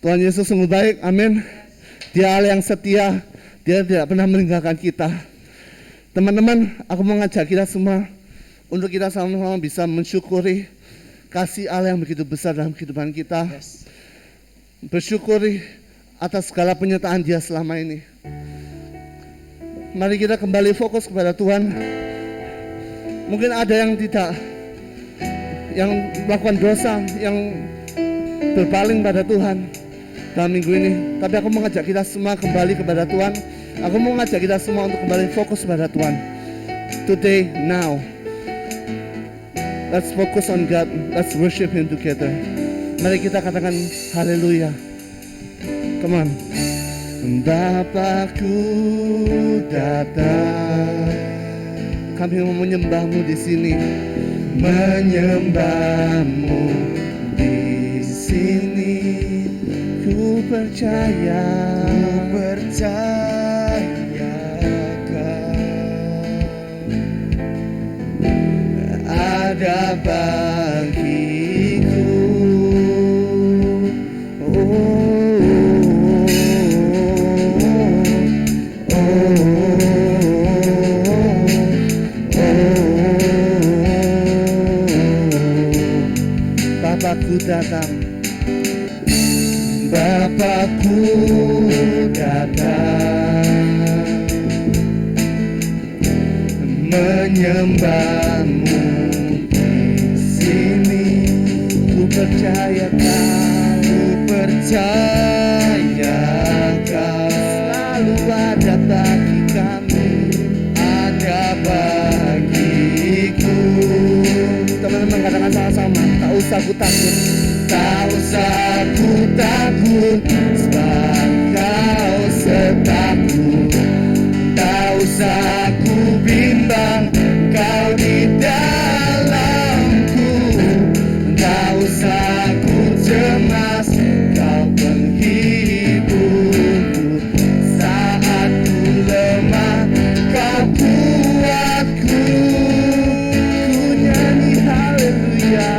Tuhan Yesus sungguh baik, amin. Dia Allah yang setia, Dia tidak pernah meninggalkan kita. Teman-teman, aku mau ngajak kita semua untuk kita sama-sama bisa mensyukuri kasih Allah yang begitu besar dalam kehidupan kita. Bersyukuri atas segala penyertaan Dia selama ini. Mari kita kembali fokus kepada Tuhan. Mungkin ada yang melakukan dosa, yang berpaling pada Tuhan dalam minggu ini. Tapi aku mau ngajak kita semua kembali kepada Tuhan. Aku mau ngajak kita semua untuk kembali fokus pada Tuhan. Today, now. Let's focus on God. Let's worship Him together. Mari kita katakan haleluya. Come on. Bapakku datang. Kami mau menyembahmu di sini. Menyembahmu di sini. Ku percaya ada bagiku. Bapakku datang. Bapakku datang, menyembahmu di sini. Ku percayakan, selalu ada bagi kami, ada bagiku. Teman-teman katakan sama-sama, tak usah ku takut. Tak usah ku takut, sebab Kau sertaku. Tak usah ku bimbang, Kau di dalamku. Tak usah ku cemas, Kau penghiburku. Saat ku lemah, Kau kuatku. Ku nyanyi haleluya,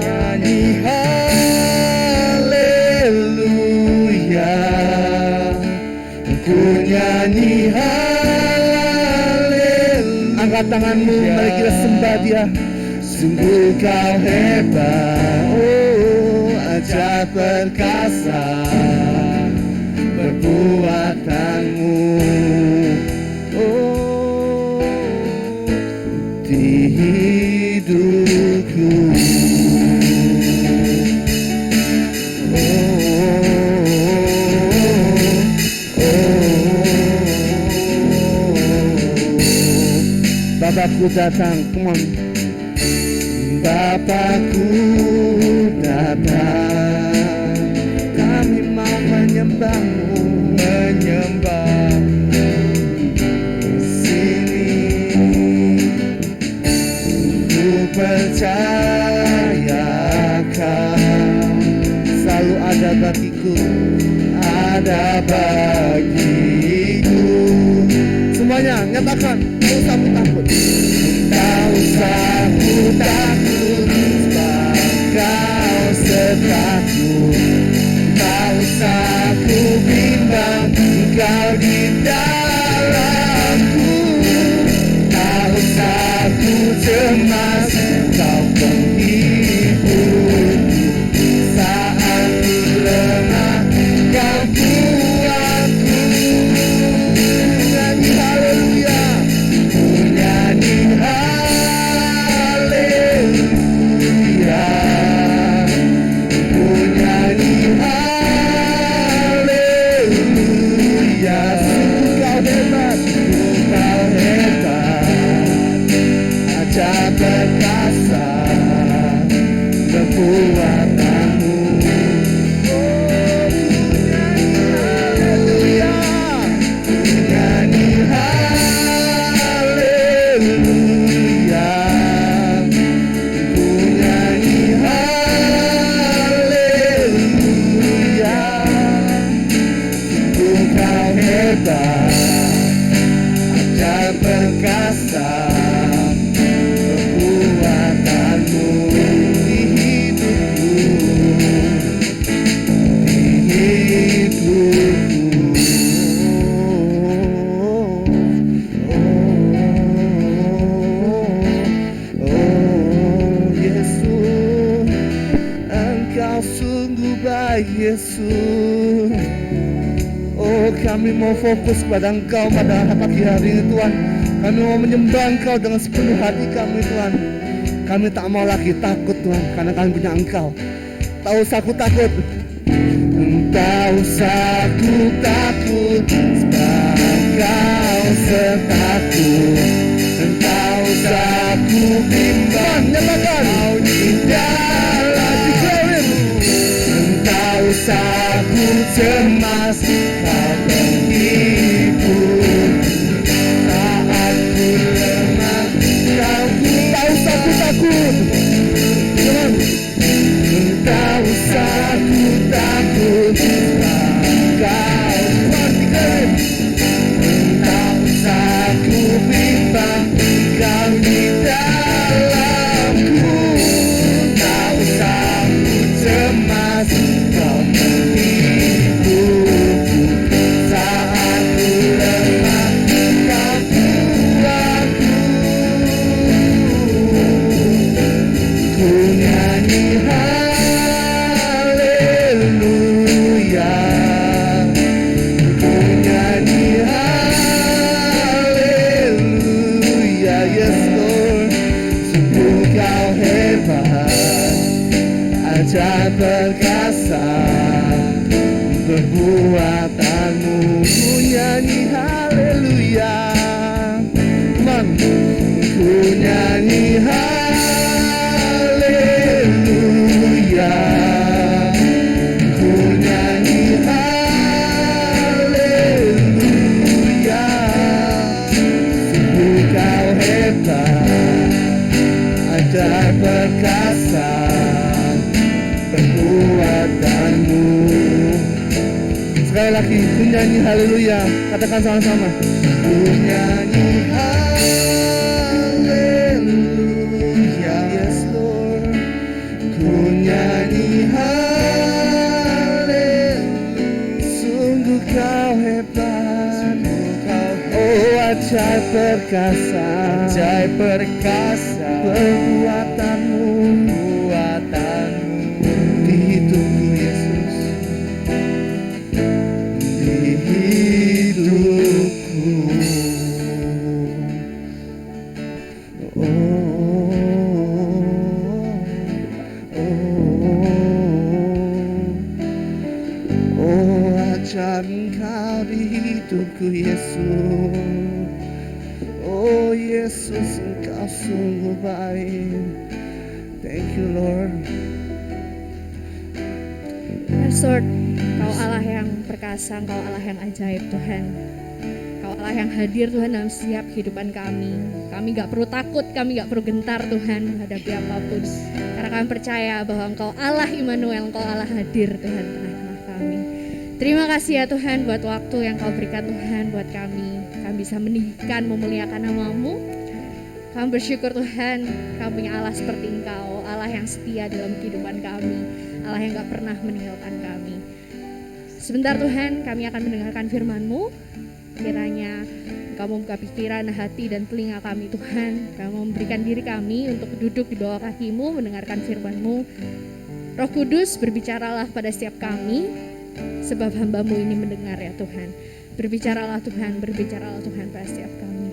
nyanyi ku nyanyi haleluya. Angkat tanganmu, mari kita sembah Dia. Sungguh Kau hebat, oh ajaib perkasa perbuatanmu, oh di hidupku. Bapakku datang, come on. Bapakku datang, kami mau menyembahmu, menyembah di sini. Ku percayakan, selalu ada bagiku, ada bagiku. Semuanya nyatakan, tak usah ku takut. Tak usah ku takut, sebab Kau sertaku. Tak usah ku bimbang, Kau di dalamku. Tak usah ku cemas, Kau penghiburku. Saat ku lemah, Kau kuatku. Nyanyi haleluya, nyanyi haleluya, ku nyanyi haleluya. Sungguh Kau hebat, ajaib perkasa perbuatanmu. Ajaib perkasa perbuatanmu di hidupku, di Kami mau fokus pada Engkau pada pagi hari ini Tuhan. Kami mau menyembah Engkau dengan sepenuh hati kami Tuhan. Kami tak mau lagi takut Tuhan, karena kami punya Engkau. Tak usah aku takut. Tak usah aku takut, sebab Kau sertaku. Tak usah aku bimbang, nyatakan Kau di dalam hidupku. Tak usah aku cemas, Kau menghibur. Saat ku lemah, Kau ku. Tak usah aku takut. Tak usah aku takut, Kau pastikan. Tak usah aku bimbang, Kau di dalamku. Tak usah aku cemas, Kau menghiburku. Saat ku lemah, Kau kuatku. Ku nyanyi haleluya, ku nyanyi haleluya. Yes Lord, sungguh Kau hebat, ajaib perkasa perbuatanmu. Ku nyanyi haleluya, Man. Ku nyanyi haleluya, ku nyanyi haleluya. Sungguh Kau hebat, ajaib perkasa perbuatanmu. Sekali lagi, ku nyanyi haleluya. Katakan sama-sama. Ku nyanyi haleluya, yes Lord. Ku nyanyi haleluya. Sungguh Kau hebat, oh ajaib perkasa, ajaib perkasa perbuatanmu, di hidupku Yesus, di hidupku. Ajaib Engkau di hidupku Yesus. Oh Yesus, Engkau sungguh baik. Thank you Lord. Yes Lord, Kau Allah yang perkasa, Kau Allah yang ajaib Tuhan. Kau Allah yang hadir Tuhan dalam setiap kehidupan kami. Kami gak perlu takut, kami gak perlu gentar Tuhan menghadapi apapun. Karena kami percaya bahwa Engkau Allah Immanuel, Engkau Allah hadir Tuhan tengah-tengah kami. Terima kasih ya Tuhan buat waktu yang Kau berikan Tuhan buat kami. Kami bisa meninggikan, memuliakan nama-Mu. Kami bersyukur Tuhan, Kau punya Allah seperti Engkau, Allah yang setia dalam kehidupan kami, Allah yang gak pernah meninggalkan kami. Sebentar Tuhan, kami akan mendengarkan firman-Mu. Kiranya Engkau membuka pikiran, hati, dan telinga kami Tuhan. Kau memberikan diri kami untuk duduk di bawah kaki-Mu, mendengarkan firman-Mu. Roh Kudus, berbicaralah pada setiap kami, sebab hamba-Mu ini mendengar ya Tuhan. Berbicaralah Tuhan pada setiap kami.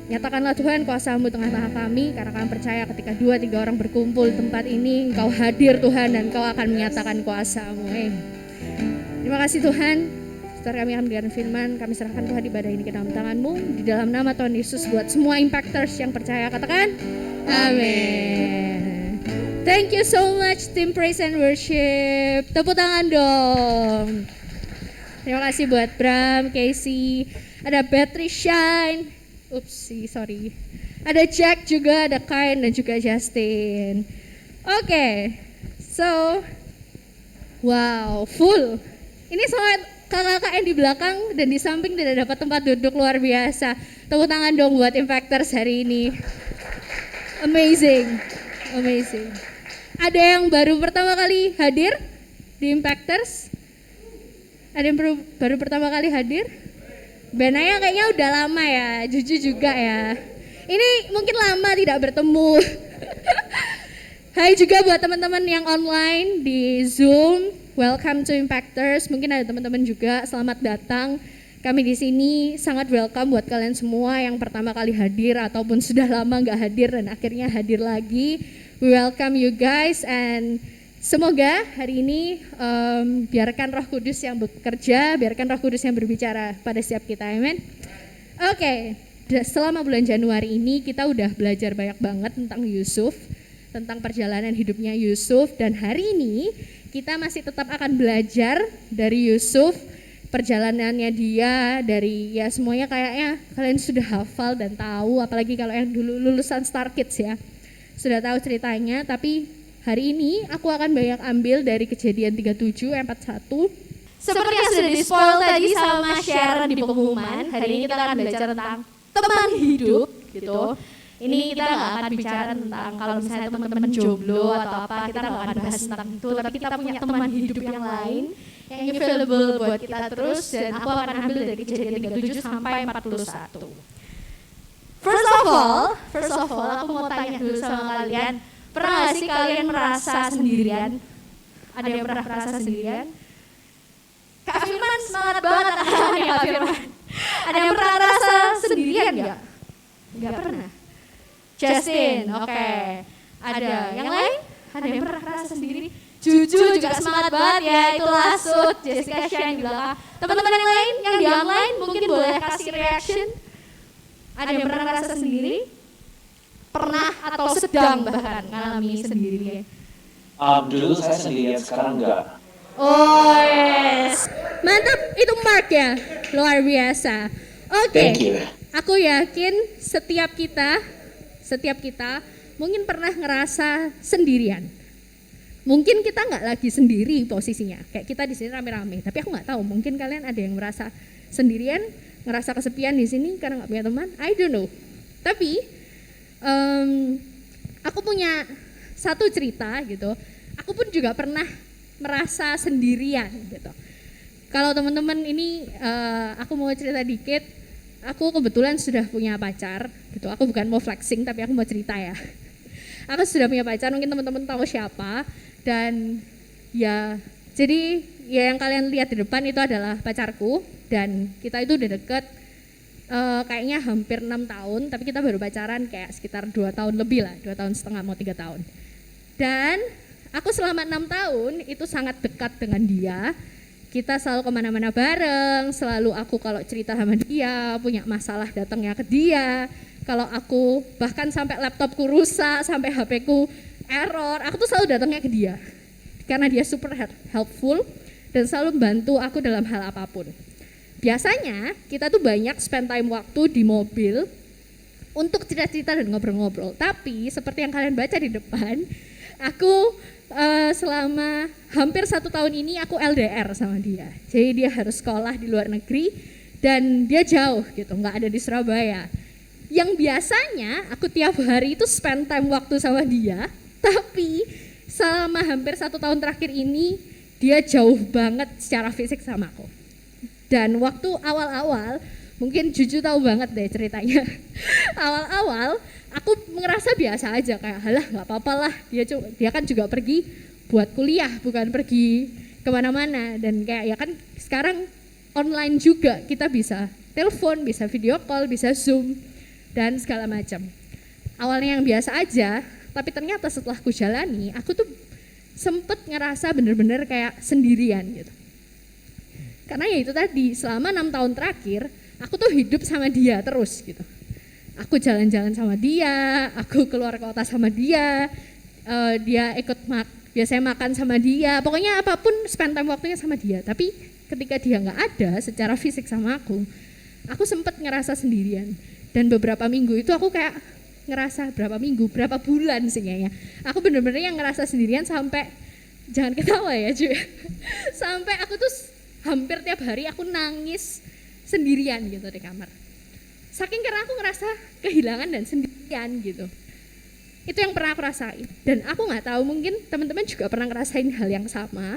Nyatakanlah Tuhan kuasa-Mu tengah-tengah kami, karena kami percaya ketika 2-3 orang berkumpul di tempat ini, Engkau hadir Tuhan dan Engkau akan menyatakan kuasa-Mu. Terima kasih Tuhan. Setelah kami akan mendengarkan firman, kami serahkan Tuhan ibadah ini ke dalam tangan-Mu. Di dalam nama Tuhan Yesus, buat semua impactors yang percaya, katakan amin. Thank you so much tim Praise and Worship. Tepuk tangan dong. Terima kasih buat Bram, Casey, ada Battery Shine. Sorry. Ada Jack juga, ada Kain dan juga Justin. Oke. So wow, full. Ini semua kakak-kakak yang di belakang dan di samping tidak dapat tempat duduk, luar biasa. Tepuk tangan dong buat Impactors hari ini. Amazing. Ada yang baru pertama kali hadir di Impactors? Ada yang baru pertama kali hadir? Benaya kayaknya udah lama ya, Juju juga ya. Ini mungkin lama tidak bertemu. Hai juga buat teman-teman yang online di Zoom, welcome to Impactors. Mungkin ada teman-teman juga, selamat datang. Kami di sini sangat welcome buat kalian semua yang pertama kali hadir ataupun sudah lama nggak hadir dan akhirnya hadir lagi. We welcome you guys and semoga hari ini biarkan Roh Kudus yang bekerja, biarkan Roh Kudus yang berbicara pada setiap kita, amin. Oke, selama bulan Januari ini kita udah belajar banyak banget tentang Yusuf, tentang perjalanan hidupnya Yusuf, dan hari ini kita masih tetap akan belajar dari Yusuf, perjalanannya dia, dari ya semuanya kayaknya kalian sudah hafal dan tahu, apalagi kalau yang dulu lulusan Star Kids ya, sudah tahu ceritanya. Tapi hari ini aku akan banyak ambil dari Kejadian 37 ayat 41. Seperti yang sudah di-spoil tadi sama Sharon di pengumuman, hari ini kita akan belajar tentang teman hidup gitu. Ini kita nggak akan bicara tentang kalau misalnya teman-teman jomblo atau apa, kita nggak akan bahas tentang itu, tapi kita punya teman hidup yang lain yang available buat kita terus, dan aku akan ambil dari Kejadian 37 sampai 41. First of all, aku mau tanya dulu sama kalian, pernah nggak sih kalian merasa sendirian? Ada yang pernah merasa sendirian? Kak Firman semangat banget anak-anak Kak Firman. Ada yang pernah merasa sendirian nggak? Nggak pernah. Justin, oke. Ada yang lain? Ada yang pernah merasa sendiri? Juju juga semangat banget ya, itu Lasut, Jessica Shine di belakang. Teman-teman yang lain yang di online mungkin boleh kasih reaction. Ada yang pernah merasa sendiri? Pernah atau sedang bahkan mengalami sendiri? Dulu saya sendirian, sekarang enggak. Oh yes. Mantap, itu Mark ya, luar biasa. Oke, Thank you. aku yakin setiap kita mungkin pernah ngerasa sendirian. Mungkin kita nggak lagi sendiri posisinya, kayak kita di sini rame-rame. Tapi aku nggak tahu, mungkin kalian ada yang merasa sendirian, ngerasa kesepian di sini karena nggak punya teman. I don't know. Tapi aku punya satu cerita gitu. Aku pun juga pernah merasa sendirian gitu. Kalau teman-teman ini aku mau cerita dikit. Aku kebetulan sudah punya pacar gitu. Aku bukan mau flexing tapi aku mau cerita ya. Aku sudah punya pacar, mungkin teman-teman tahu siapa. Dan ya jadi ya yang kalian lihat di depan itu adalah pacarku, dan kita itu udah deket kayaknya hampir 6 tahun, tapi kita baru pacaran kayak sekitar 2 tahun lebih lah, 2 tahun setengah mau 3 tahun. Dan aku selama 6 tahun itu sangat dekat dengan dia. Kita selalu kemana-mana bareng, selalu aku kalau cerita sama dia, punya masalah datangnya ke dia. Kalau aku bahkan sampai laptopku rusak, sampai HP-ku error, aku tuh selalu datangnya ke dia. Karena dia super helpful dan selalu membantu aku dalam hal apapun. Biasanya kita tuh banyak spend time waktu di mobil untuk cerita-cerita dan ngobrol-ngobrol. Tapi seperti yang kalian baca di depan, aku selama hampir 1 tahun ini aku LDR sama dia. Jadi dia harus sekolah di luar negeri dan dia jauh gitu, nggak ada di Surabaya. Yang biasanya aku tiap hari itu spend time waktu sama dia, tapi selama hampir 1 tahun terakhir ini dia jauh banget secara fisik sama aku. Dan waktu awal-awal, mungkin Juju tahu banget deh ceritanya. Awal-awal aku ngerasa biasa aja, kayak halah nggak apa-apa lah, dia kan juga pergi buat kuliah, bukan pergi kemana-mana. Dan kayak ya kan sekarang online juga, kita bisa telepon, bisa video call, bisa zoom dan segala macam. Awalnya yang biasa aja, tapi ternyata setelah aku jalani, aku tuh sempet ngerasa bener-bener kayak sendirian gitu. Karena ya itu tadi, selama 6 tahun terakhir aku tuh hidup sama dia terus gitu. Aku jalan-jalan sama dia, aku keluar kota sama dia, dia ikut biasanya makan sama dia, pokoknya apapun spend time waktunya sama dia. Tapi ketika dia nggak ada secara fisik sama aku sempet ngerasa sendirian. Dan beberapa minggu itu aku kayak ngerasa berapa bulan sih kayaknya. Aku bener-bener yang ngerasa sendirian sampai, jangan ketawa ya cuy, sampai aku tuh hampir tiap hari aku nangis sendirian gitu di kamar. Saking karena aku ngerasa kehilangan dan sendirian gitu. Itu yang pernah aku rasain. Dan aku nggak tahu, mungkin teman-teman juga pernah ngerasain hal yang sama,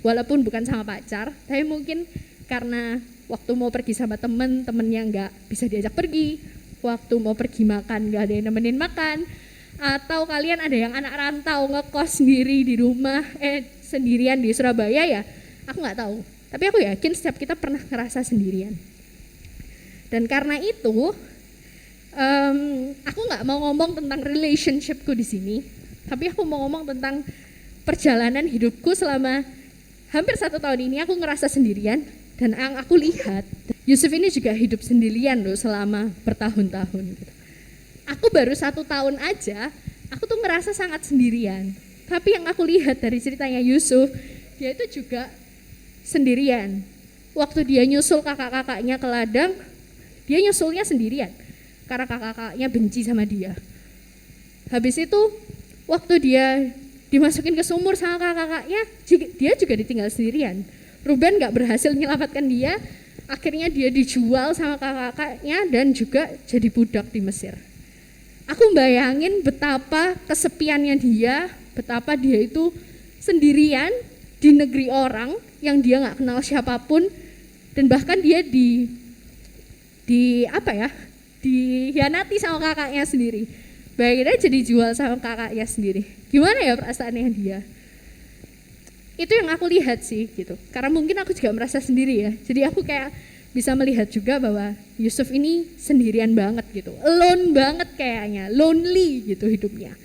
walaupun bukan sama pacar, tapi mungkin karena waktu mau pergi sama temen yang nggak bisa diajak pergi, waktu mau pergi makan nggak ada yang nemenin makan, atau kalian ada yang anak rantau ngekos sendiri di rumah, sendirian di Surabaya ya, aku nggak tahu. Tapi aku yakin setiap kita pernah ngerasa sendirian. Dan karena itu, aku nggak mau ngomong tentang relationshipku di sini, tapi aku mau ngomong tentang perjalanan hidupku selama hampir 1 tahun ini. Aku ngerasa sendirian, dan yang aku lihat Yusuf ini juga hidup sendirian loh selama bertahun-tahun gitu. Aku baru 1 tahun aja, aku tuh ngerasa sangat sendirian. Tapi yang aku lihat dari ceritanya Yusuf, dia itu juga sendirian. Waktu dia nyusul kakak-kakaknya ke ladang, dia nyusulnya sendirian karena kakak-kakaknya benci sama dia. Habis itu waktu dia dimasukin ke sumur sama kakak-kakaknya, dia juga ditinggal sendirian. Ruben gak berhasil menyelamatkan dia, akhirnya dia dijual sama kakak-kakaknya dan juga jadi budak di Mesir. Aku bayangin betapa kesepiannya dia, betapa dia itu sendirian di negeri orang yang dia gak kenal siapapun, dan bahkan dia dihianati sama kakaknya sendiri. Bayangin aja dijual sama kakaknya sendiri. Gimana ya perasaannya dia? Itu yang aku lihat sih gitu. Karena mungkin aku juga merasa sendiri ya. Jadi aku kayak bisa melihat juga bahwa Yusuf ini sendirian banget gitu. Alone banget kayaknya, lonely gitu hidupnya.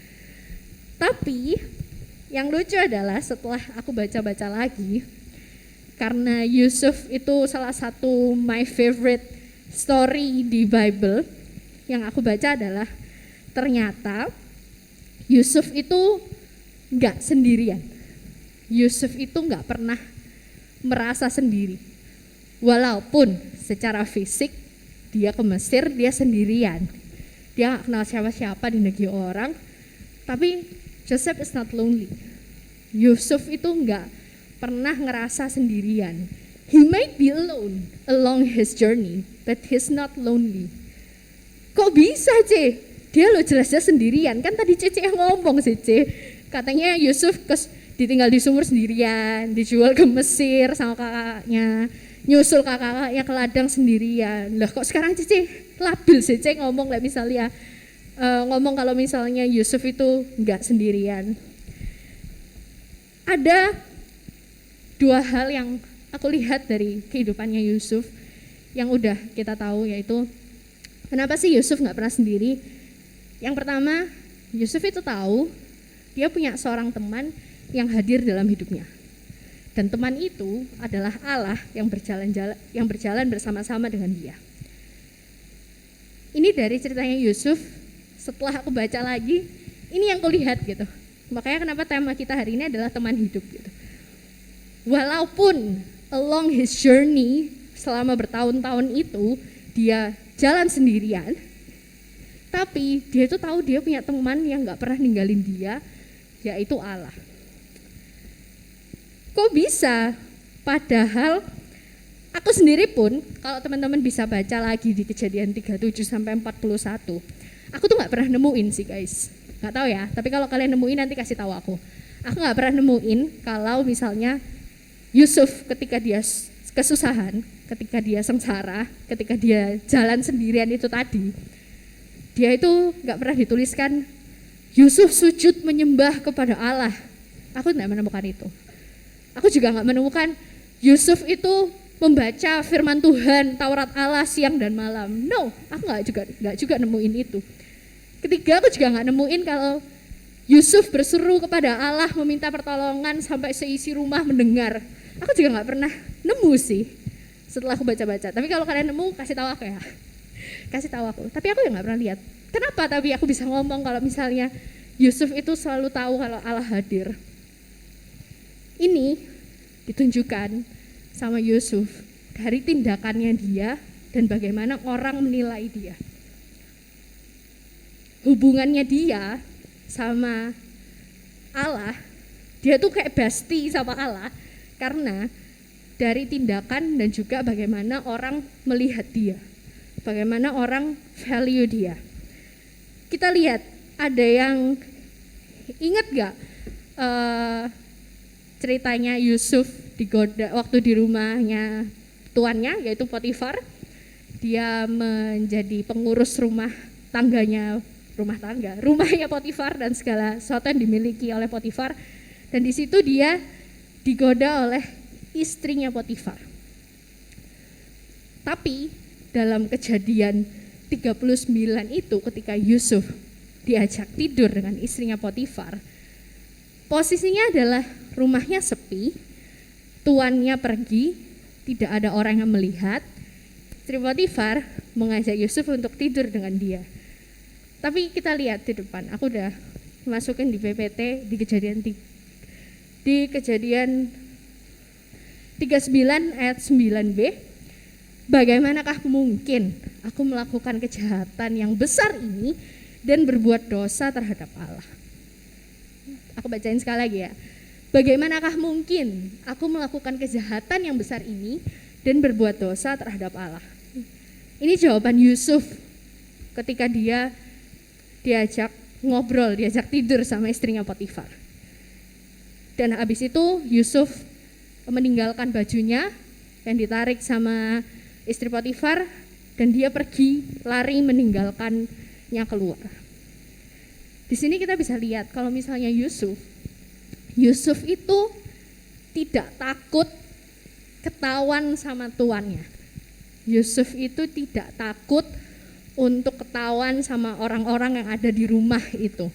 Tapi yang lucu adalah setelah aku baca-baca lagi, karena Yusuf itu salah satu my favorite story di Bible, yang aku baca adalah ternyata Yusuf itu enggak sendirian. Yusuf itu enggak pernah merasa sendiri. Walaupun secara fisik dia ke Mesir, dia sendirian. Dia enggak kenal siapa-siapa di negeri orang, tapi Joseph is not lonely. Yusuf itu enggak pernah ngerasa sendirian. He might be alone along his journey, but he's not lonely. Kok bisa, Ce? Dia lo jelas-jelas sendirian. Kan tadi Cece yang ngomong sih, Ce. Katanya Yusuf ditinggal di sumur sendirian, dijual ke Mesir sama kakaknya, nyusul kakaknya ke ladang sendirian. Lah kok sekarang Cece labil sih, Ce ngomong kayak misalnya ngomong kalau misalnya Yusuf itu enggak sendirian. Ada 2 hal yang aku lihat dari kehidupannya Yusuf yang udah kita tahu, yaitu kenapa sih Yusuf enggak pernah sendiri. Yang pertama, Yusuf itu tahu dia punya seorang teman yang hadir dalam hidupnya. Dan teman itu adalah Allah yang berjalan bersama-sama dengan dia. Ini dari ceritanya Yusuf. Setelah aku baca lagi, ini yang kulihat gitu. Makanya kenapa tema kita hari ini adalah teman hidup gitu. Walaupun along his journey selama bertahun-tahun itu dia jalan sendirian, tapi dia itu tahu dia punya teman yang gak pernah ninggalin dia, yaitu Allah. Kok bisa? Padahal aku sendiri pun, kalau teman-teman bisa baca lagi di Kejadian 37 sampai 41, aku tuh gak pernah nemuin sih guys. Gak tahu ya, tapi kalau kalian nemuin nanti kasih tahu aku. Aku gak pernah nemuin kalau misalnya Yusuf ketika dia kesusahan, ketika dia sengsara, ketika dia jalan sendirian itu tadi, dia itu gak pernah dituliskan Yusuf sujud menyembah kepada Allah. Aku tidak menemukan itu. Aku juga gak menemukan Yusuf itu membaca firman Tuhan, Taurat Allah siang dan malam. No, aku gak juga nemuin itu. Ketiga, aku juga gak nemuin kalau Yusuf berseru kepada Allah meminta pertolongan sampai seisi rumah mendengar. Aku juga gak pernah nemu sih setelah aku baca-baca. Tapi kalau kalian nemu, kasih tahu aku ya. Kasih tahu aku. Tapi aku yang gak pernah lihat. Kenapa tapi aku bisa ngomong kalau misalnya Yusuf itu selalu tahu kalau Allah hadir. Ini ditunjukkan sama Yusuf dari tindakannya dia dan bagaimana orang menilai dia. Hubungannya dia sama Allah, dia tuh kayak bestie sama Allah karena dari tindakan dan juga bagaimana orang melihat dia, bagaimana orang value dia. Kita lihat ada yang ingat gak ceritanya Yusuf digoda waktu di rumahnya tuannya yaitu Potifar. Dia menjadi pengurus rumahnya Potifar dan segala sesuatu yang dimiliki oleh Potifar, dan di situ dia digoda oleh istrinya Potifar. Tapi dalam Kejadian 39 itu ketika Yusuf diajak tidur dengan istrinya Potifar, posisinya adalah rumahnya sepi, tuannya pergi, tidak ada orang yang melihat. Istri Potifar mengajak Yusuf untuk tidur dengan dia. Tapi kita lihat di depan, aku udah masukin di PPT di Kejadian 39 ayat 9b. Bagaimanakah mungkin aku melakukan kejahatan yang besar ini dan berbuat dosa terhadap Allah? Aku bacain sekali lagi ya. Bagaimanakah mungkin aku melakukan kejahatan yang besar ini dan berbuat dosa terhadap Allah? Ini jawaban Yusuf ketika dia diajak ngobrol, diajak tidur sama istrinya Potifar. Dan habis itu Yusuf meninggalkan bajunya yang ditarik sama istri Potifar dan dia pergi lari meninggalkannya keluar. Di sini kita bisa lihat kalau misalnya Yusuf itu tidak takut ketahuan sama tuannya. Yusuf itu tidak takut untuk ketahuan sama orang-orang yang ada di rumah itu.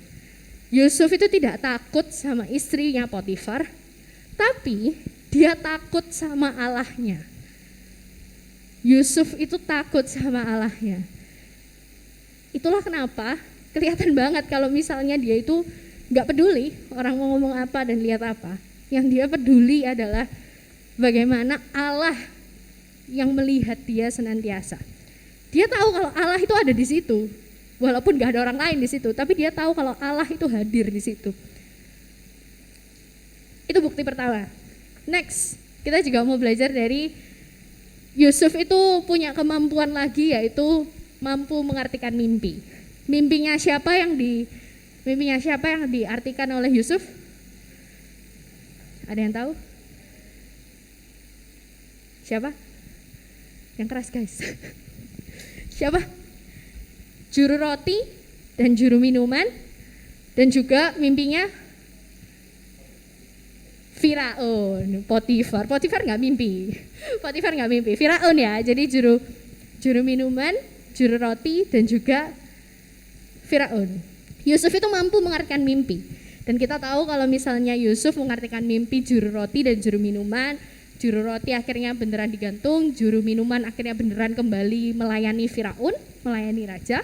Yusuf itu tidak takut sama istrinya Potifar, tapi dia takut sama Allahnya. Yusuf itu takut sama Allahnya. Itulah kenapa kelihatan banget kalau misalnya dia itu gak peduli orang mau ngomong apa dan lihat apa. Yang dia peduli adalah bagaimana Allah yang melihat dia senantiasa. Dia tahu kalau Allah itu ada di situ, walaupun gak ada orang lain di situ, tapi dia tahu kalau Allah itu hadir di situ. Itu bukti pertama. Next, kita juga mau belajar dari Yusuf itu punya kemampuan lagi, yaitu mampu mengartikan mimpi. Mimpinya siapa yang diartikan oleh Yusuf? Ada yang tahu? Siapa? Yang keras guys. Siapa? Juru roti dan juru minuman, dan juga mimpinya Firaun, Potifar nggak mimpi, Firaun ya. Jadi juru minuman, juru roti, dan juga Firaun. Yusuf itu mampu mengartikan mimpi, dan kita tahu kalau misalnya Yusuf mengartikan mimpi juru roti dan juru minuman, juru roti akhirnya beneran digantung, juru minuman akhirnya beneran kembali melayani Firaun, melayani raja,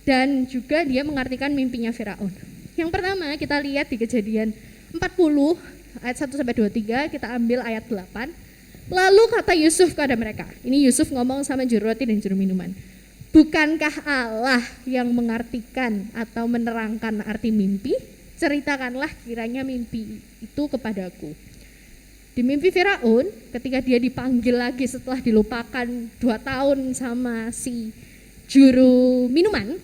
dan juga dia mengartikan mimpinya Firaun. Yang pertama kita lihat di Kejadian 40 ayat 1-23, kita ambil ayat 8. Lalu kata Yusuf kepada mereka, ini Yusuf ngomong sama juru roti dan juru minuman, bukankah Allah yang mengartikan atau menerangkan arti mimpi? Ceritakanlah kiranya mimpi itu kepadaku. Di mimpi Firaun, ketika dia dipanggil lagi setelah dilupakan 2 tahun sama si juru minuman,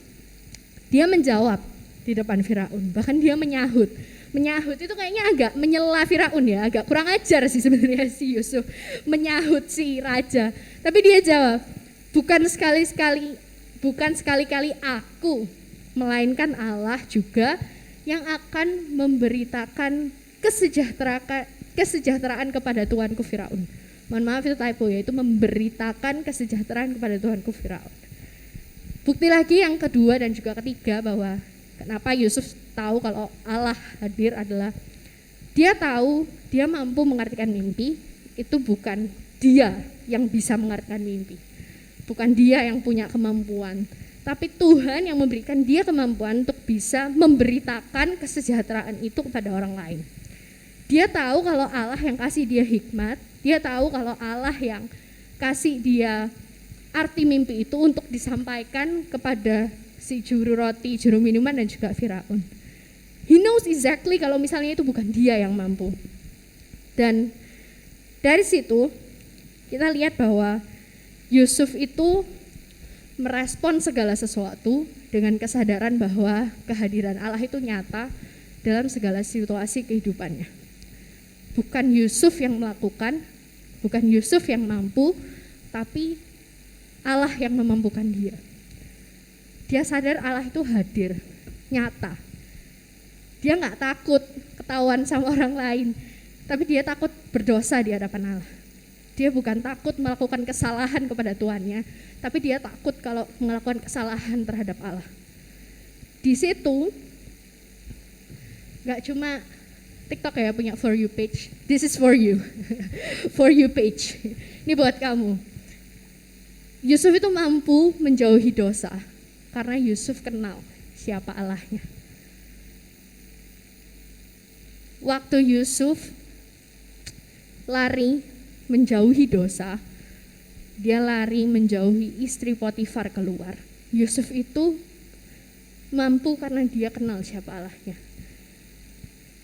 dia menjawab di depan Firaun, bahkan dia menyahut. Menyahut itu kayaknya agak menyela Firaun ya, agak kurang ajar sih sebenarnya si Yusuf menyahut si raja. Tapi dia jawab, bukan sekali-kali aku, melainkan Allah juga yang akan memberitakan kesejahteraan kepada tuanku Firaun. Mohon maaf itu typo ya, itu memberitakan kesejahteraan kepada tuanku Firaun. Bukti lagi yang kedua dan juga ketiga bahwa kenapa Yusuf tahu kalau Allah hadir adalah dia tahu dia mampu mengartikan mimpi. Itu bukan dia yang bisa mengartikan mimpi, bukan dia yang punya kemampuan, tapi Tuhan yang memberikan dia kemampuan untuk bisa memberitakan kesejahteraan itu kepada orang lain. Dia tahu kalau Allah yang kasih dia hikmat, dia tahu kalau Allah yang kasih dia arti mimpi itu untuk disampaikan kepada si juru roti, juru minuman, dan juga Firaun. He knows exactly kalau misalnya itu bukan dia yang mampu. Dan dari situ kita lihat bahwa Yusuf itu merespon segala sesuatu dengan kesadaran bahwa kehadiran Allah itu nyata dalam segala situasi kehidupannya. Bukan Yusuf yang melakukan, bukan Yusuf yang mampu, tapi Allah yang memampukan dia. Dia sadar Allah itu hadir, nyata. Dia gak takut ketahuan sama orang lain, tapi dia takut berdosa di hadapan Allah. Dia bukan takut melakukan kesalahan kepada tuannya, tapi dia takut kalau melakukan kesalahan terhadap Allah. Di situ nggak cuma TikTok ya punya for you page. This is for you. For you page. Ini buat kamu. Yusuf itu mampu menjauhi dosa karena Yusuf kenal siapa Allahnya. Waktu Yusuf lari menjauhi dosa, dia lari menjauhi istri Potifar keluar. Yusuf itu mampu karena dia kenal siapa Allahnya.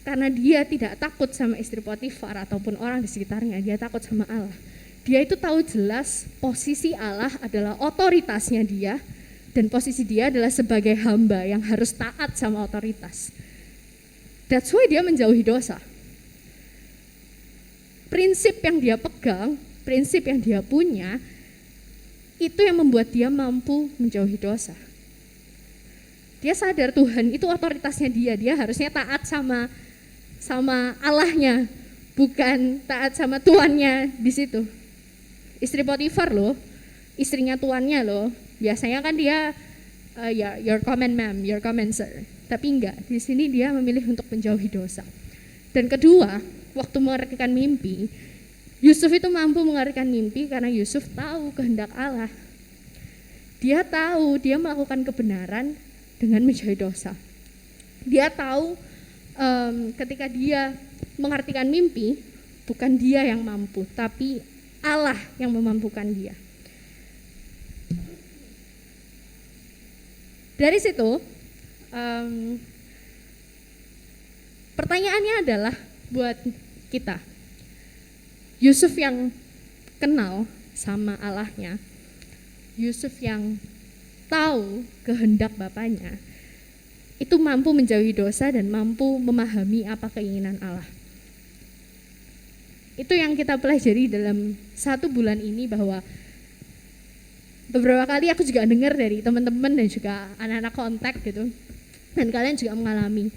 Karena dia tidak takut sama istri Potifar ataupun orang di sekitarnya, dia takut sama Allah. Dia itu tahu jelas posisi Allah adalah otoritasnya dia, dan posisi dia adalah sebagai hamba yang harus taat sama otoritas. That's why dia menjauhi dosa. Prinsip yang dia pegang, prinsip yang dia punya, itu yang membuat dia mampu menjauhi dosa. Dia sadar Tuhan itu otoritasnya dia harusnya taat sama Allahnya, bukan taat sama tuannya di situ. Istri Potifar loh, istrinya tuannya loh. Biasanya kan dia ya your comment ma'am, your comment sir. Tapi enggak, di sini dia memilih untuk menjauhi dosa. Dan kedua, waktu mengartikan mimpi, Yusuf itu mampu mengartikan mimpi karena Yusuf tahu kehendak Allah. Dia tahu dia melakukan kebenaran dengan menjauhi dosa. Dia tahu ketika dia mengartikan mimpi, bukan dia yang mampu, tapi Allah yang memampukan dia. Dari situ, pertanyaannya adalah buat kita, Yusuf yang kenal sama Allahnya, Yusuf yang tahu kehendak Bapaknya, itu mampu menjauhi dosa dan mampu memahami apa keinginan Allah. Itu yang kita pelajari dalam 1 bulan ini, bahwa beberapa kali aku juga dengar dari teman-teman dan juga anak-anak kontak gitu, dan kalian juga mengalami,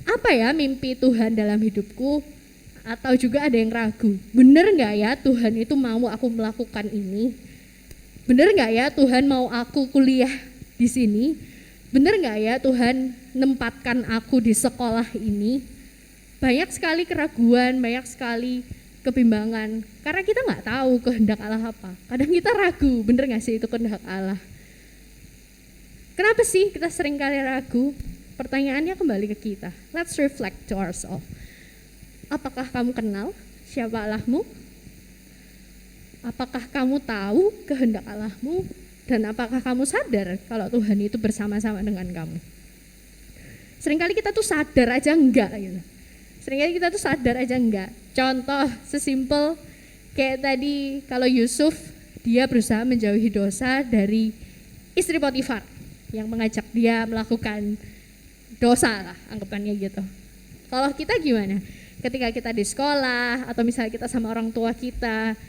apa ya mimpi Tuhan dalam hidupku, atau juga ada yang ragu, bener gak ya Tuhan itu mau aku melakukan ini, bener gak ya Tuhan mau aku kuliah di sini, bener gak ya Tuhan nempatkan aku di sekolah ini. Banyak sekali keraguan, banyak sekali kebimbangan, karena kita gak tahu kehendak Allah apa. Kadang kita ragu, bener gak sih itu kehendak Allah. Kenapa sih kita sering kali ragu? Pertanyaannya kembali ke kita. Let's reflect to ourselves. Apakah kamu kenal siapa Allahmu? Apakah kamu tahu kehendak Allahmu? Dan apakah kamu sadar kalau Tuhan itu bersama-sama dengan kamu? Seringkali kita tuh sadar aja enggak gitu. Seringkali kita tuh sadar aja enggak. Contoh sesimpel kayak tadi, kalau Yusuf dia berusaha menjauhi dosa dari istri Potifar yang mengajak dia melakukan dosa lah, anggapannya gitu. Kalau kita gimana? Ketika kita di sekolah atau misalnya kita sama orang tua kita,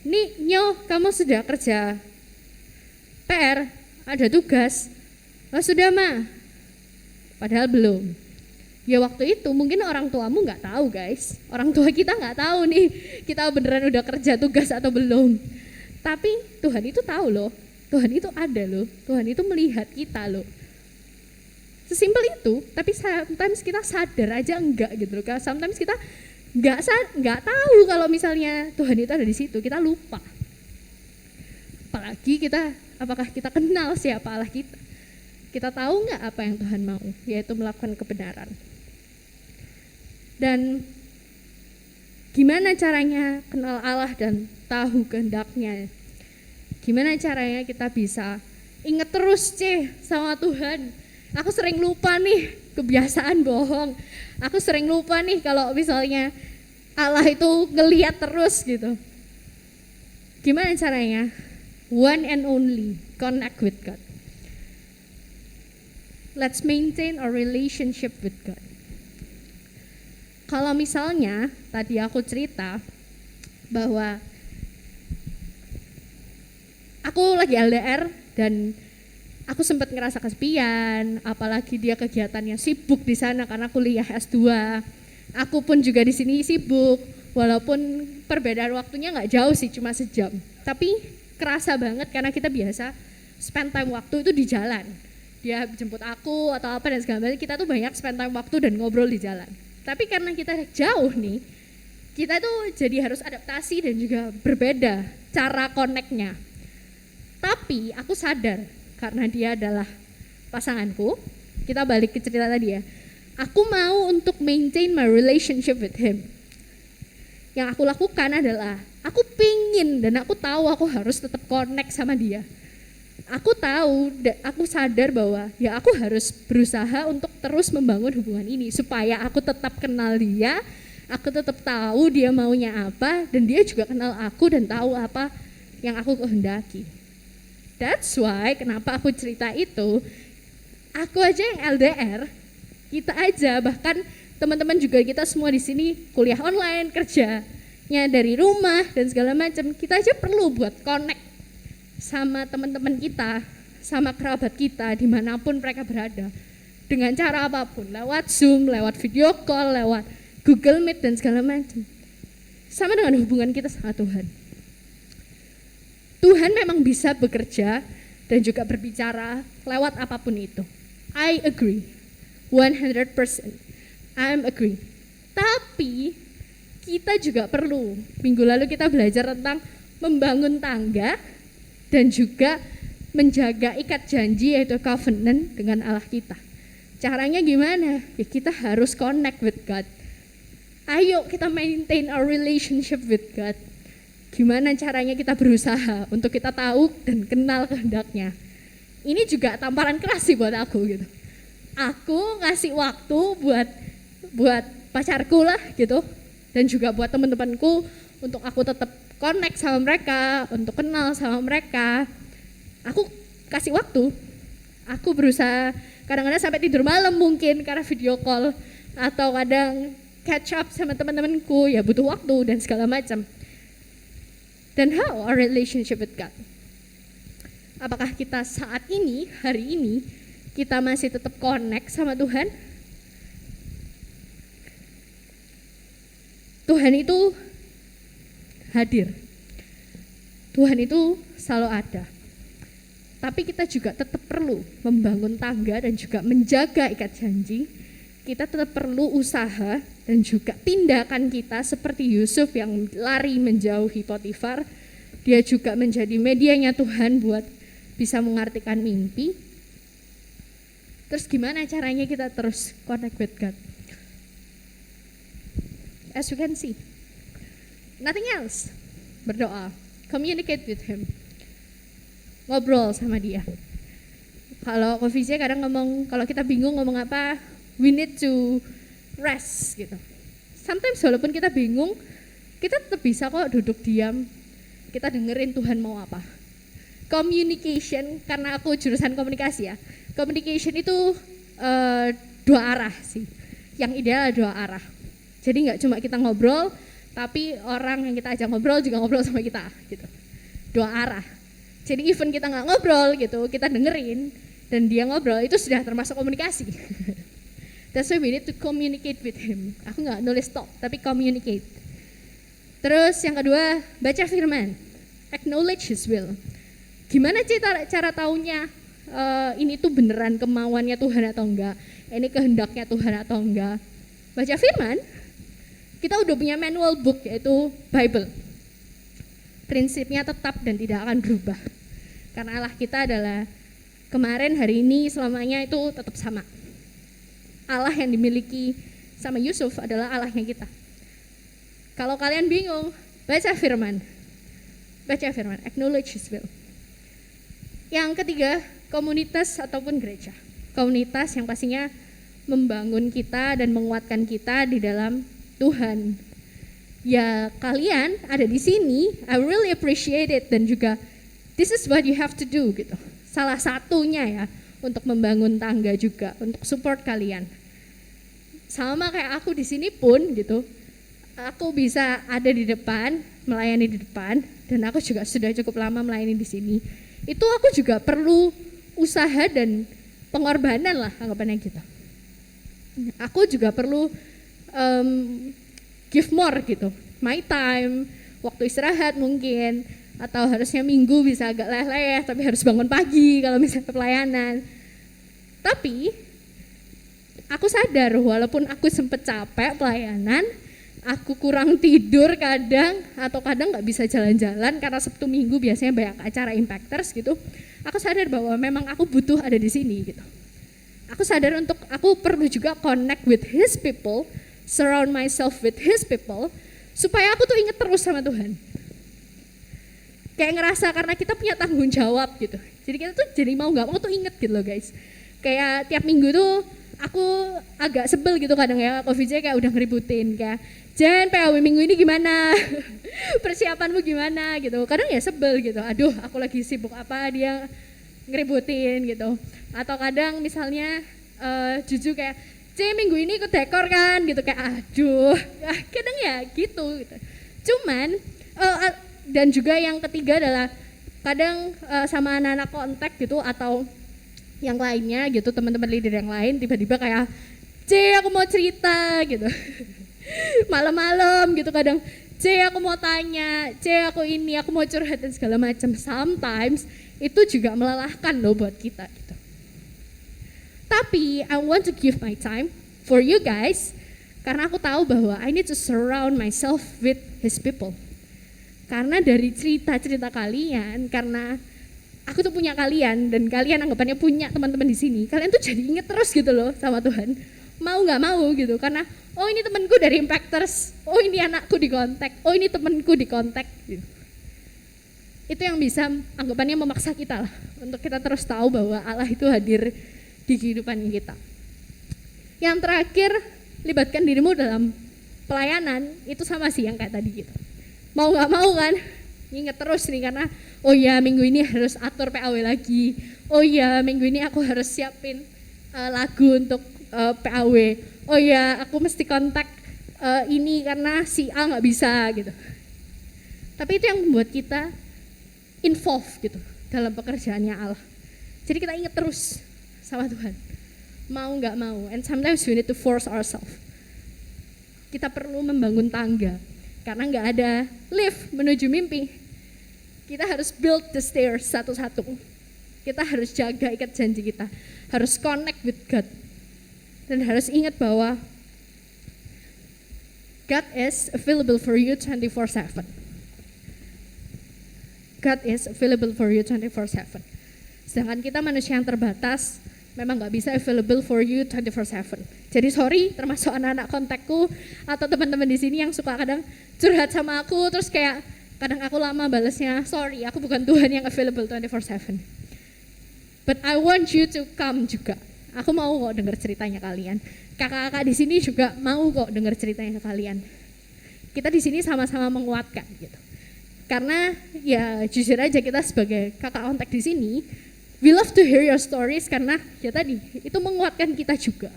nih Nyo, kamu sudah kerja PR, ada tugas. Oh sudah Ma, padahal belum. Ya waktu itu mungkin orang tuamu nggak tahu guys, orang tua kita nggak tahu nih kita beneran udah kerja tugas atau belum. Tapi Tuhan itu tahu loh, Tuhan itu ada loh, Tuhan itu melihat kita loh. Sesimpel itu, tapi sometimes kita sadar aja enggak gitu loh. Sometimes kita nggak tahu kalau misalnya Tuhan itu ada di situ, kita lupa. Apalagi apakah kita kenal siapa Allah kita? Kita tahu nggak apa yang Tuhan mau, yaitu melakukan kebenaran. Dan gimana caranya kenal Allah dan tahu kehendaknya? Gimana caranya kita bisa ingat terus sama Tuhan? Aku sering lupa nih, kebiasaan bohong. Aku sering lupa nih kalau misalnya Allah itu ngeliat terus gitu. Gimana caranya? One and only, connect with God. Let's maintain our relationship with God. Kalau misalnya tadi aku cerita bahwa aku lagi LDR dan aku sempat ngerasa kesepian, apalagi dia kegiatannya sibuk di sana karena kuliah S2. Aku pun juga di sini sibuk. Walaupun perbedaan waktunya nggak jauh sih, cuma sejam. Tapi kerasa banget karena kita biasa spend time waktu itu di jalan. Dia jemput aku atau apa dan segala macam, kita tuh banyak spend time waktu dan ngobrol di jalan. Tapi karena kita jauh nih, kita tuh jadi harus adaptasi dan juga berbeda cara connect-nya. Tapi aku sadar karena dia adalah pasanganku, kita balik ke cerita tadi ya. Aku mau untuk maintain my relationship with him. Yang aku lakukan adalah aku pingin dan aku tahu aku harus tetap connect sama dia. Aku tahu, aku sadar bahwa ya aku harus berusaha untuk terus membangun hubungan ini supaya aku tetap kenal dia, aku tetap tahu dia maunya apa, dan dia juga kenal aku dan tahu apa yang aku kehendaki. That's why kenapa aku cerita itu, aku aja yang LDR, kita aja, bahkan teman-teman juga kita semua di sini kuliah online, kerjanya dari rumah dan segala macam, kita aja perlu buat connect sama teman-teman kita, sama kerabat kita dimanapun mereka berada, dengan cara apapun, lewat Zoom, lewat video call, lewat Google Meet dan segala macam. Sama dengan hubungan kita sama Tuhan. Tuhan memang bisa bekerja dan juga berbicara lewat apapun itu. I agree, 100%. I'm agree. Tapi kita juga perlu, minggu lalu kita belajar tentang membangun tangga dan juga menjaga ikat janji yaitu covenant dengan Allah kita. Caranya gimana? Ya kita harus connect with God. Ayo kita maintain our relationship with God. Gimana caranya kita berusaha untuk kita tahu dan kenal kehendaknya. Ini juga tamparan keras sih buat aku gitu. Aku ngasih waktu buat pacarku lah gitu, dan juga buat teman-temanku untuk aku tetap connect sama mereka, untuk kenal sama mereka. Aku kasih waktu. Aku berusaha kadang-kadang sampai tidur malam mungkin karena video call, atau kadang catch up sama teman-temanku, ya butuh waktu dan segala macam. Dan how our relationship with God? Apakah kita saat ini, hari ini, kita masih tetap connect sama Tuhan? Tuhan itu hadir. Tuhan itu selalu ada. Tapi kita juga tetap perlu membangun tangga dan juga menjaga ikat janji. Kita tetap perlu usaha dan juga tindakan kita seperti Yusuf yang lari menjauhi Potifar. Dia juga menjadi medianya Tuhan buat bisa mengartikan mimpi. Terus gimana caranya kita terus connect with God? As you can see, nothing else. Berdoa, communicate with him, ngobrol sama dia. Kalau Koficia kadang ngomong, kalau kita bingung ngomong apa, we need to rest gitu. Sometimes walaupun kita bingung, kita tetap bisa kok duduk diam, kita dengerin Tuhan mau apa. Communication, karena aku jurusan komunikasi ya, communication itu dua arah sih. Yang ideal dua arah. Jadi nggak cuma kita ngobrol, tapi orang yang kita ajak ngobrol juga ngobrol sama kita gitu. Dua arah. Jadi even kita nggak ngobrol gitu, kita dengerin dan dia ngobrol, itu sudah termasuk komunikasi. That's why we need to communicate with him. Aku nggak nulis stop, tapi communicate. Terus yang kedua, baca firman, acknowledge his will. Gimana cara taunya ini tuh beneran kemauannya Tuhan atau enggak, ini kehendaknya Tuhan atau enggak? Baca firman. Kita udah punya manual book yaitu Bible. Prinsipnya tetap dan tidak akan berubah. Karena Allah kita adalah kemarin, hari ini, selamanya itu tetap sama. Allah yang dimiliki sama Yusuf adalah Allahnya kita. Kalau kalian bingung, baca firman. Baca firman, acknowledge his will. Yang ketiga, komunitas ataupun gereja. Komunitas yang pastinya membangun kita dan menguatkan kita di dalam Tuhan. Ya kalian ada di sini, I really appreciate it, dan juga this is what you have to do gitu. Salah satunya ya untuk membangun tangga juga, untuk support kalian. Sama kayak aku di sini pun gitu, aku bisa ada di depan, melayani di depan, dan aku juga sudah cukup lama melayani di sini. Itu aku juga perlu usaha dan pengorbanan lah anggapannya gitu. Aku juga perlu give more gitu my time, waktu istirahat mungkin, atau harusnya minggu bisa agak leleh tapi harus bangun pagi kalau misalnya pelayanan. Tapi aku sadar walaupun aku sempet capek pelayanan, aku kurang tidur kadang, atau kadang nggak bisa jalan-jalan karena Sabtu Minggu biasanya banyak acara impactors gitu. Aku sadar bahwa memang aku butuh ada di sini gitu. Aku sadar untuk aku perlu juga connect with His people, surround myself with His people, supaya aku tuh inget terus sama Tuhan. Kayak ngerasa karena kita punya tanggung jawab gitu. Jadi kita tuh jadi mau nggak mau tuh inget gitu loh guys. Kayak tiap minggu tuh aku agak sebel gitu kadang ya, Coffee J kayak udah ngeributin kayak, Jen PAW minggu ini gimana? Persiapanmu gimana gitu. Kadang ya sebel gitu, aduh aku lagi sibuk apa dia ngeributin gitu. Atau kadang misalnya Juju kayak, minggu ini ikut dekor kan gitu, kayak aduh kadang ya gitu. Cuman dan juga yang ketiga adalah kadang sama anak-anak kontak gitu atau yang lainnya gitu, teman-teman leader yang lain tiba-tiba kayak, aku mau cerita gitu. Malam-malam gitu kadang, aku mau tanya, aku ini, aku mau curhat dan segala macam. Sometimes itu juga melelahkan loh buat kita gitu. Tapi I want to give my time for you guys, karena aku tahu bahwa I need to surround myself with His people. Karena dari cerita-cerita kalian, karena aku tuh punya kalian dan kalian anggapannya punya teman-teman di sini, kalian tuh jadi inget terus gitu loh sama Tuhan. Mau nggak mau gitu, karena oh ini temanku dari Impactors, oh ini anakku di kontak, oh ini temanku di kontak gitu. Itu yang bisa anggapannya memaksa kita lah untuk kita terus tahu bahwa Allah itu hadir di kehidupan kita. Yang terakhir, libatkan dirimu dalam pelayanan, itu sama sih yang kayak tadi gitu. Mau nggak mau kan, inget terus nih karena oh ya minggu ini harus atur PAW lagi, oh ya minggu ini aku harus siapin lagu untuk PAW, oh ya aku mesti kontak ini karena si A nggak bisa gitu. Tapi itu yang membuat kita involved gitu dalam pekerjaannya Allah. Jadi kita ingat terus sama Tuhan, mau nggak mau, and sometimes we need to force ourselves. Kita perlu membangun tangga karena nggak ada lift menuju mimpi. Kita harus build the stairs satu-satu. Kita harus jaga ikat janji kita, harus connect with God, dan harus ingat bahwa God is available for you 24/7. God is available for you 24/7. Sedangkan kita manusia yang terbatas, memang nggak bisa available for you 24/7. Jadi sorry, termasuk anak-anak kontakku atau teman-teman di sini yang suka kadang curhat sama aku, terus kayak kadang aku lama balesnya, sorry, aku bukan Tuhan yang available 24/7. But I want you to come juga. Aku mau kok dengar ceritanya kalian. Kakak-kakak di sini juga mau kok dengar ceritanya kalian. Kita di sini sama-sama menguatkan gitu. Karena ya jujur aja kita sebagai kakak kontak di sini, we love to hear your stories karena ya tadi itu menguatkan kita juga.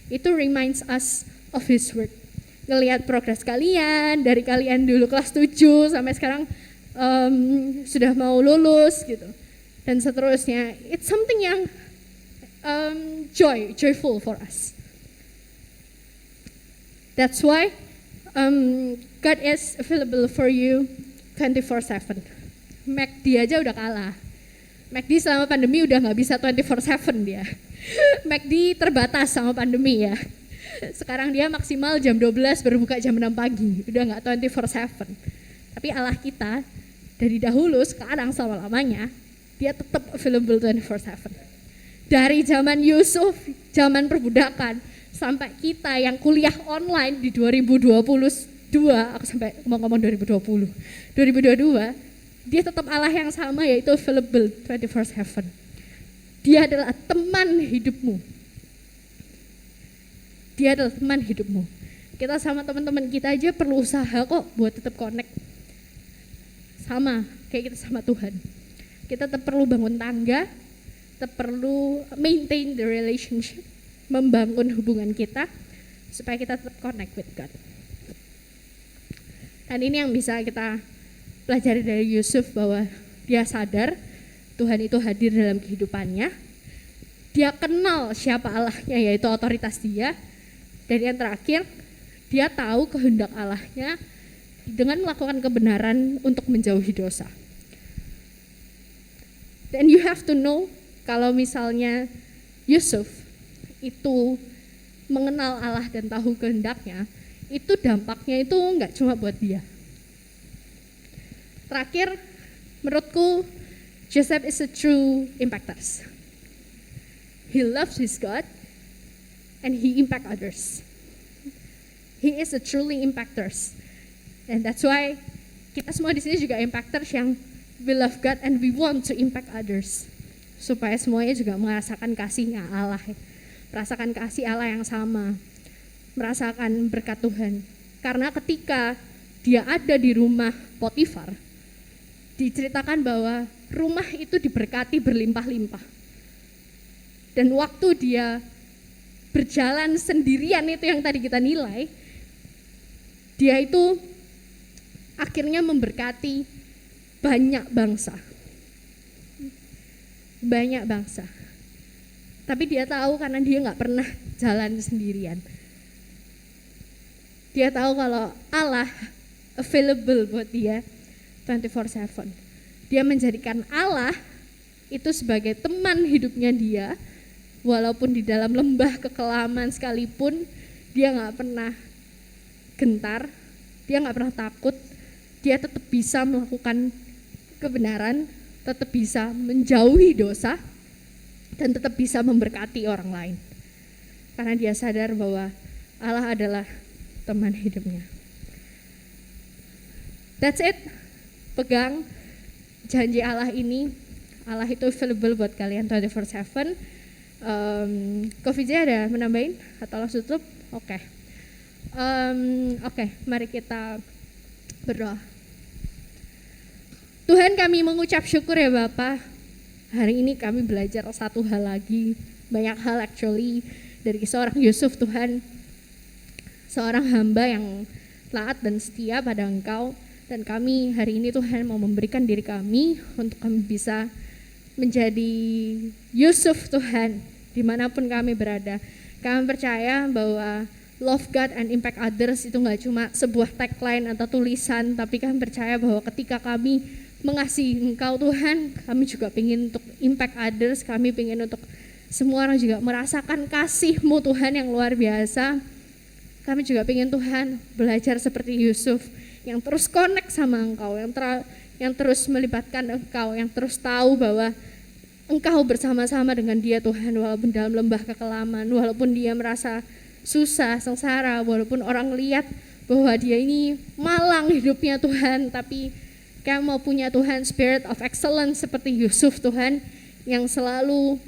Itu reminds us of His word. Ngelihat progres kalian, dari kalian dulu kelas 7 sampai sekarang sudah mau lulus gitu. Dan seterusnya, it's something yang joyful for us. That's why God is available for you 24/7. McD aja udah kalah. McD selama pandemi udah nggak bisa 24/7 dia. McD terbatas sama pandemi ya. Sekarang dia maksimal jam 12 berbuka jam 6 pagi, udah nggak 24/7. Tapi Allah kita dari dahulu sekarang selama-lamanya dia tetap available 24/7. Dari zaman Yusuf, zaman perbudakan, sampai kita yang kuliah online di 2022, aku sampai ngomong 2022, dia tetap Allah yang sama, yaitu available 24/7. Dia adalah teman hidupmu. Dia adalah teman hidupmu. Kita sama teman-teman kita aja perlu usaha kok buat tetap connect. Sama kayak kita sama Tuhan. Kita tetap perlu bangun tangga, tetap perlu maintain the relationship, membangun hubungan kita supaya kita tetap connect with God. Dan ini yang bisa kita pelajari dari Yusuf, bahwa dia sadar Tuhan itu hadir dalam kehidupannya. Dia kenal siapa Allahnya, yaitu otoritas dia. Dan yang terakhir, dia tahu kehendak Allahnya dengan melakukan kebenaran untuk menjauhi dosa. Dan you have to know kalau misalnya Yusuf itu mengenal Allah dan tahu kehendaknya, itu dampaknya itu nggak cuma buat dia. Terakhir, menurutku Joseph is a true impactors. He loves his God and he impact others. He is a truly impactors. And that's why kita semua di sini juga impactors yang we love God and we want to impact others. Supaya semuanya juga merasakan kasihnya Allah, merasakan kasih Allah yang sama, merasakan berkat Tuhan. Karena ketika dia ada di rumah Potifar, diceritakan bahwa rumah itu diberkati berlimpah-limpah. Dan waktu dia berjalan sendirian itu yang tadi kita nilai, dia itu akhirnya memberkati banyak bangsa. Banyak bangsa. Tapi dia tahu karena dia nggak pernah jalan sendirian. Dia tahu kalau Allah available buat dia 24/7. Dia menjadikan Allah itu sebagai teman hidupnya dia, walaupun di dalam lembah kekelaman sekalipun dia nggak pernah gentar, dia nggak pernah takut, dia tetap bisa melakukan kebenaran, tetap bisa menjauhi dosa, dan tetap bisa memberkati orang lain. Karena dia sadar bahwa Allah adalah teman hidupnya. That's it. Pegang janji Allah ini. Allah itu available buat kalian 24/7. Coffee J ada menambahin atau langsung tutup? Oke. Mari kita berdoa. Tuhan, kami mengucap syukur ya Bapa. Hari ini kami belajar satu hal lagi, banyak hal actually dari seorang Yusuf Tuhan. Seorang hamba yang taat dan setia pada Engkau. Dan kami hari ini Tuhan mau memberikan diri kami untuk kami bisa menjadi Yusuf Tuhan dimanapun kami berada. Kami percaya bahwa love God and impact others itu gak cuma sebuah tagline atau tulisan, tapi kami percaya bahwa ketika kami mengasihi Engkau Tuhan, kami juga ingin untuk impact others, kami ingin untuk semua orang juga merasakan kasih-Mu Tuhan yang luar biasa. Kami juga ingin Tuhan belajar seperti Yusuf yang terus connect sama Engkau, yang terus melibatkan Engkau, yang terus tahu bahwa Engkau bersama-sama dengan dia Tuhan, walaupun dalam lembah kekelaman, walaupun dia merasa susah, sengsara, walaupun orang lihat bahwa dia ini malang hidupnya Tuhan, tapi Kami mau punya Tuhan spirit of excellence seperti Yusuf Tuhan, yang selalu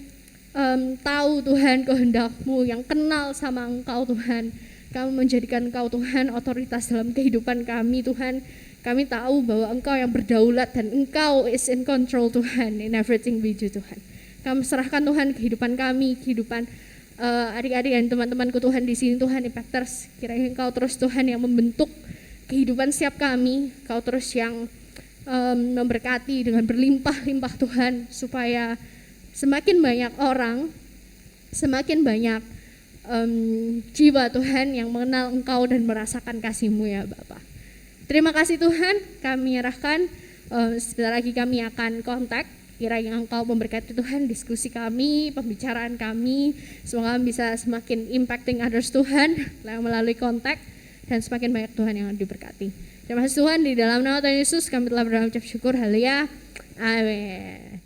tahu Tuhan kehendak-Mu, yang kenal sama Engkau Tuhan. Kami menjadikan Engkau Tuhan otoritas dalam kehidupan kami Tuhan. Kami tahu bahwa Engkau yang berdaulat dan Engkau is in control Tuhan in everything we do Tuhan. Kami serahkan Tuhan kehidupan kami, kehidupan adik-adik dan teman-temanku Tuhan di sini Tuhan, Impactors. Kiranya Engkau terus Tuhan yang membentuk kehidupan setiap kami, Engkau terus yang memberkati dengan berlimpah-limpah Tuhan, supaya semakin banyak orang, semakin banyak jiwa Tuhan yang mengenal Engkau dan merasakan kasih-Mu ya Bapa. Terima kasih Tuhan, kami nyerahkan, sebentar lagi kami akan kontak. Kiranya Engkau memberkati Tuhan diskusi kami, pembicaraan kami, semoga kami bisa semakin impacting others Tuhan melalui kontak, dan semakin banyak Tuhan yang diberkati. Terima kasih Tuhan, di dalam nama Tuhan Yesus kami telah berdoa mengucap syukur, haleluya, amin.